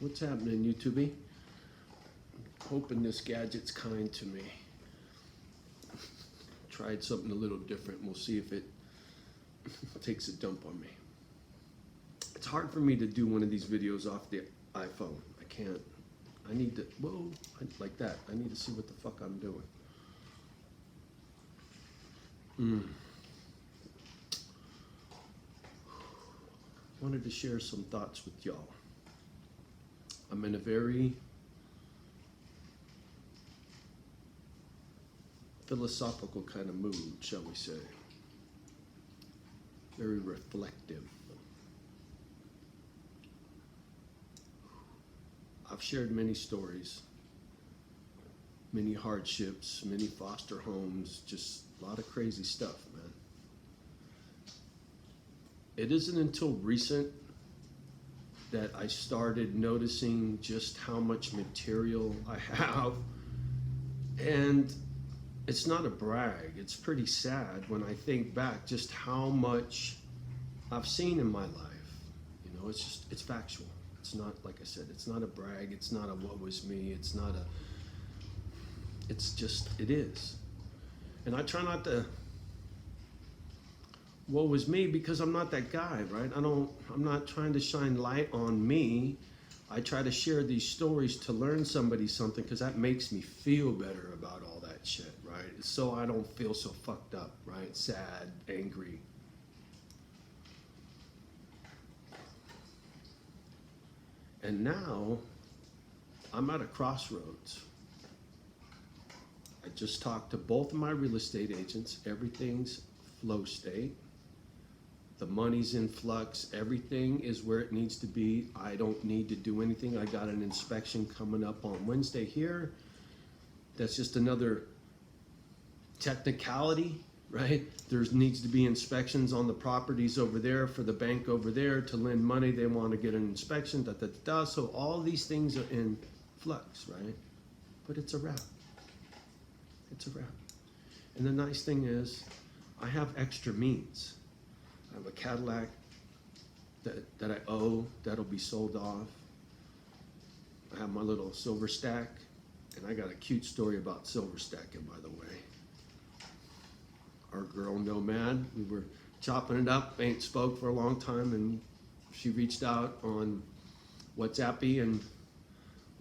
What's happening, YouTube? Hoping this gadget's kind to me. Tried something a little different. We'll see if it takes a dump on me. It's hard for me to do one of these videos off the iPhone. I can't. I need to, whoa, like that. I need to see what the fuck I'm doing. Wanted to share some thoughts with y'all. I'm in a very philosophical kind of mood, shall we say. Very reflective. I've shared many stories, many hardships, many foster homes, just a lot of crazy stuff, man. It isn't until recent that I started noticing just how much material I have. And it's not a brag, it's pretty sad when I think back just how much I've seen in my life. You know, it's factual. It's not, like I said, it's not a brag, it's not a what was me, it's not a, it's just, it is. And I try not to woe was me because I'm not that guy, right? I'm not trying to shine light on me. I try to share these stories to learn somebody something because that makes me feel better about all that shit, right? So I don't feel so fucked up, right? Sad, angry. And now I'm at a crossroads. I just talked to both of my real estate agents. Everything's flow state. The money's in flux. Everything is where it needs to be. I don't need to do anything. I got an inspection coming up on Wednesday here. That's just another technicality, right? There needs to be inspections on the properties over there for the bank over there to lend money. They want to get an inspection, da, da, da, da. So all these things are in flux, right? But it's a wrap. It's a wrap. And the nice thing is I have extra means. I have a Cadillac that I owe, that'll be sold off. I have my little silver stack, and I got a cute story about silver stacking, by the way. Our girl Nomad, we were chopping it up, ain't spoke for a long time, and she reached out on WhatsApp and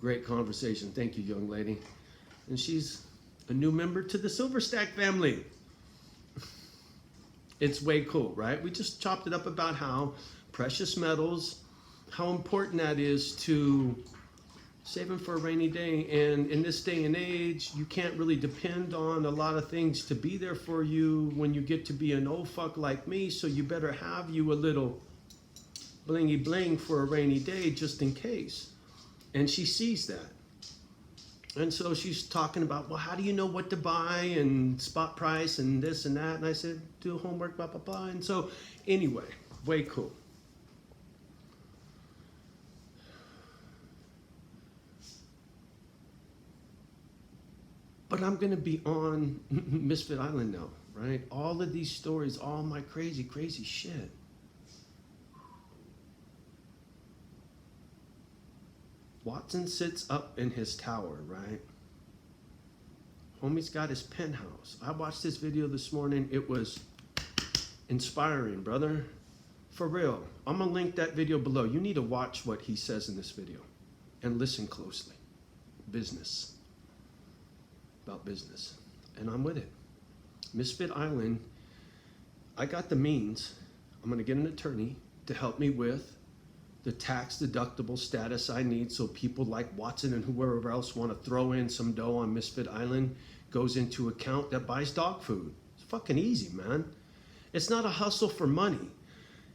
great conversation. Thank you, young lady. And she's a new member to the Silver Stack family. It's way cool, right? We just chopped it up about how precious metals, how important that is to saving for a rainy day. And in this day and age, you can't really depend on a lot of things to be there for you when you get to be an old fuck like me. So you better have you a little blingy bling for a rainy day just in case. And she sees that. And so she's talking about, well, how do you know what to buy and spot price and this and that? And I said, do homework, blah, blah, blah. And so anyway, way cool. But I'm going to be on Misfit Island now, right? All of these stories, all my crazy, crazy shit. Watson sits up in his tower, right? Homie's got his penthouse. I watched this video this morning. It was inspiring, brother. For real. I'm going to link that video below. You need to watch what he says in this video and listen closely. Business. About business. And I'm with it. Misfit Island, I got the means. I'm going to get an attorney to help me with the tax deductible status I need so people like Watson and whoever else want to throw in some dough on Misfit Island goes into account that buys dog food. It's fucking easy, man. It's not a hustle for money.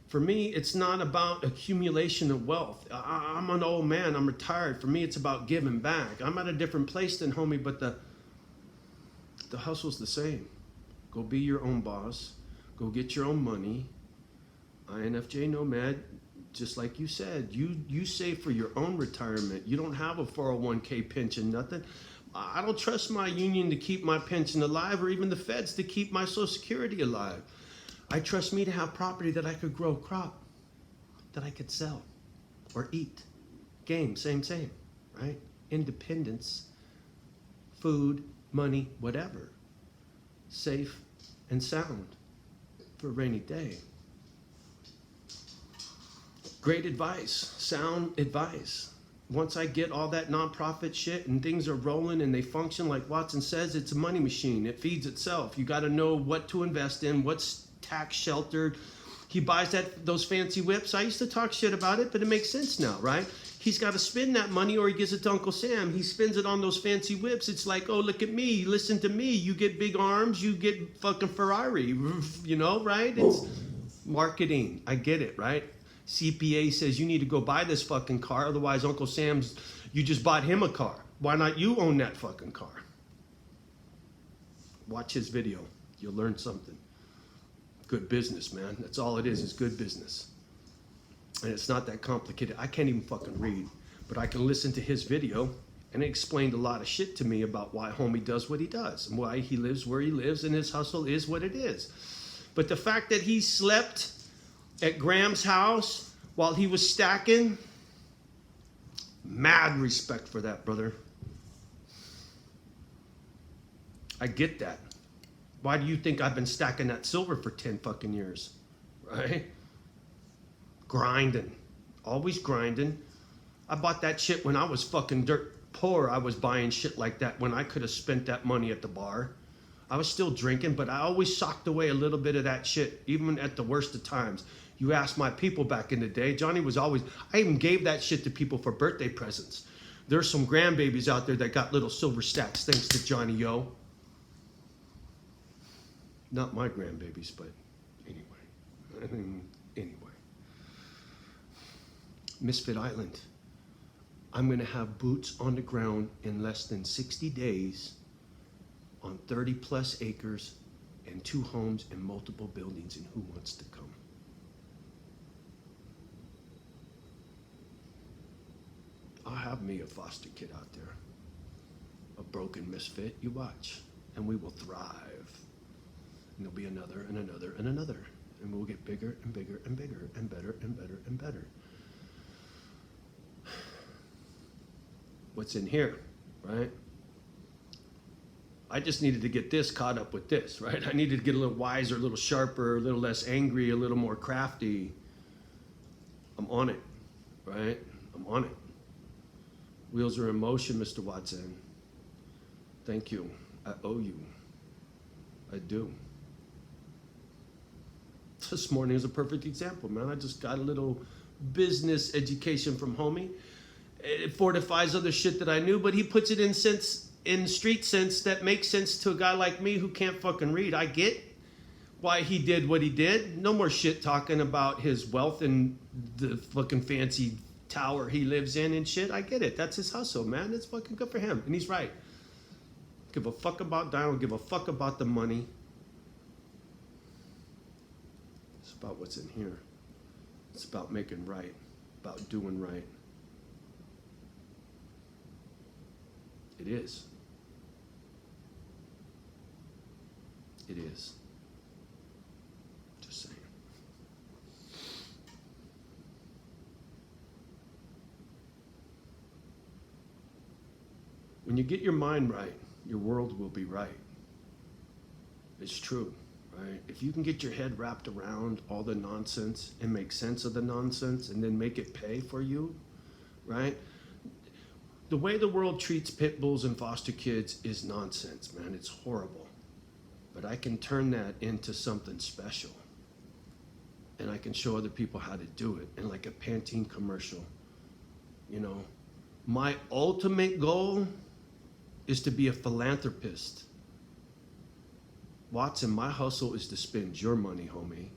For me, it's not about accumulation of wealth. I'm an old man. I'm retired. For me, it's about giving back. I'm at a different place than homie, but the hustle's the same. Go be your own boss. Go get your own money. INFJ Nomad, just like you said, you save for your own retirement. You don't have a 401k pension, nothing. I don't trust my union to keep my pension alive or even the feds to keep my Social Security alive. I trust me to have property that I could grow crop, that I could sell or eat. Game, same, right? Independence, food, money, whatever. Safe and sound for a rainy day. Great advice, sound advice. Once I get all that nonprofit shit and things are rolling and they function like Watson says, it's a money machine. It feeds itself. You got to know what to invest in, what's tax sheltered. He buys those fancy whips. I used to talk shit about it, but it makes sense now, right? He's got to spend that money or he gives it to Uncle Sam. He spends it on those fancy whips. It's like, oh, look at me. Listen to me. You get big arms. You get fucking Ferrari, you know, right? It's marketing. I get it, right? CPA says you need to go buy this fucking car. Otherwise, Uncle Sam's, you just bought him a car. Why not you own that fucking car? Watch his video. You'll learn something. Good business, man. That's all it is good business. And it's not that complicated. I can't even fucking read, but I can listen to his video, and it explained a lot of shit to me about why homie does what he does and why he lives where he lives and his hustle is what it is. But the fact that he slept at Graham's house while he was stacking, mad respect for that, brother. I get that. Why do you think I've been stacking that silver for 10 fucking years? Right? Grinding. Always grinding. I bought that shit when I was fucking dirt poor. I was buying shit like that when I could have spent that money at the bar. I was still drinking, but I always socked away a little bit of that shit, even at the worst of times. You ask my people back in the day, Johnny was always, I even gave that shit to people for birthday presents. There's some grandbabies out there that got little silver stacks thanks to Johnny Yo. Not my grandbabies, but anyway. Misfit Island. I'm going to have boots on the ground in less than 60 days on 30 plus acres and 2 homes and multiple buildings, and who wants to come? I'll have me a foster kid out there, a broken misfit, you watch, and we will thrive. And there'll be another and another and another, and we'll get bigger and bigger and bigger and better and better and better. What's in here, right? I just needed to get this caught up with this, right? I needed to get a little wiser, a little sharper, a little less angry, a little more crafty. I'm on it, right? I'm on it. Wheels are in motion, Mr. Watson. Thank you. I owe you. I do. This morning is a perfect example, man. I just got a little business education from homie. It fortifies other shit that I knew, but he puts it in street sense that makes sense to a guy like me who can't fucking read. I get why he did what he did. No more shit talking about his wealth and the fucking fancy tower he lives in and shit. I get it. That's his hustle, man. It's fucking good for him. And he's right. Give a fuck about dying. Give a fuck about the money. It's about what's in here. It's about making right. About doing right. It is. It is. Just saying. When you get your mind right, your world will be right. It's true, right? If you can get your head wrapped around all the nonsense and make sense of the nonsense and then make it pay for you, right? The way the world treats pit bulls and foster kids is nonsense, man. It's horrible. But I can turn that into something special. And I can show other people how to do it. And like a Pantene commercial, you know, my ultimate goal is to be a philanthropist. Watson, my hustle is to spend your money, homie.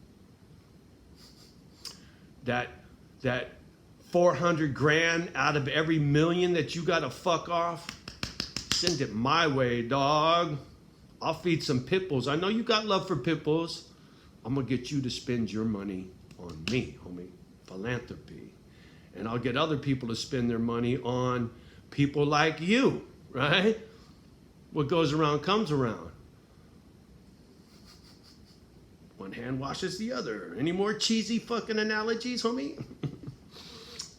That 400 grand out of every million that you gotta fuck off, send it my way, dog. I'll feed some pit bulls. I know you got love for pit bulls. I'm gonna get you to spend your money on me, homie. Philanthropy. And I'll get other people to spend their money on people like you, right? What goes around comes around. One hand washes the other. Any more cheesy fucking analogies, homie?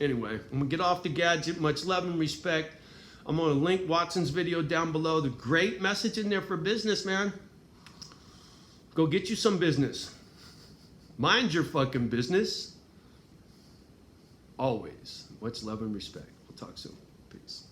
Anyway, I'm going to get off the gadget. Much love and respect. I'm going to link Watson's video down below. The great message in there for business, man. Go get you some business. Mind your fucking business. Always. Much love and respect. We'll talk soon. Peace.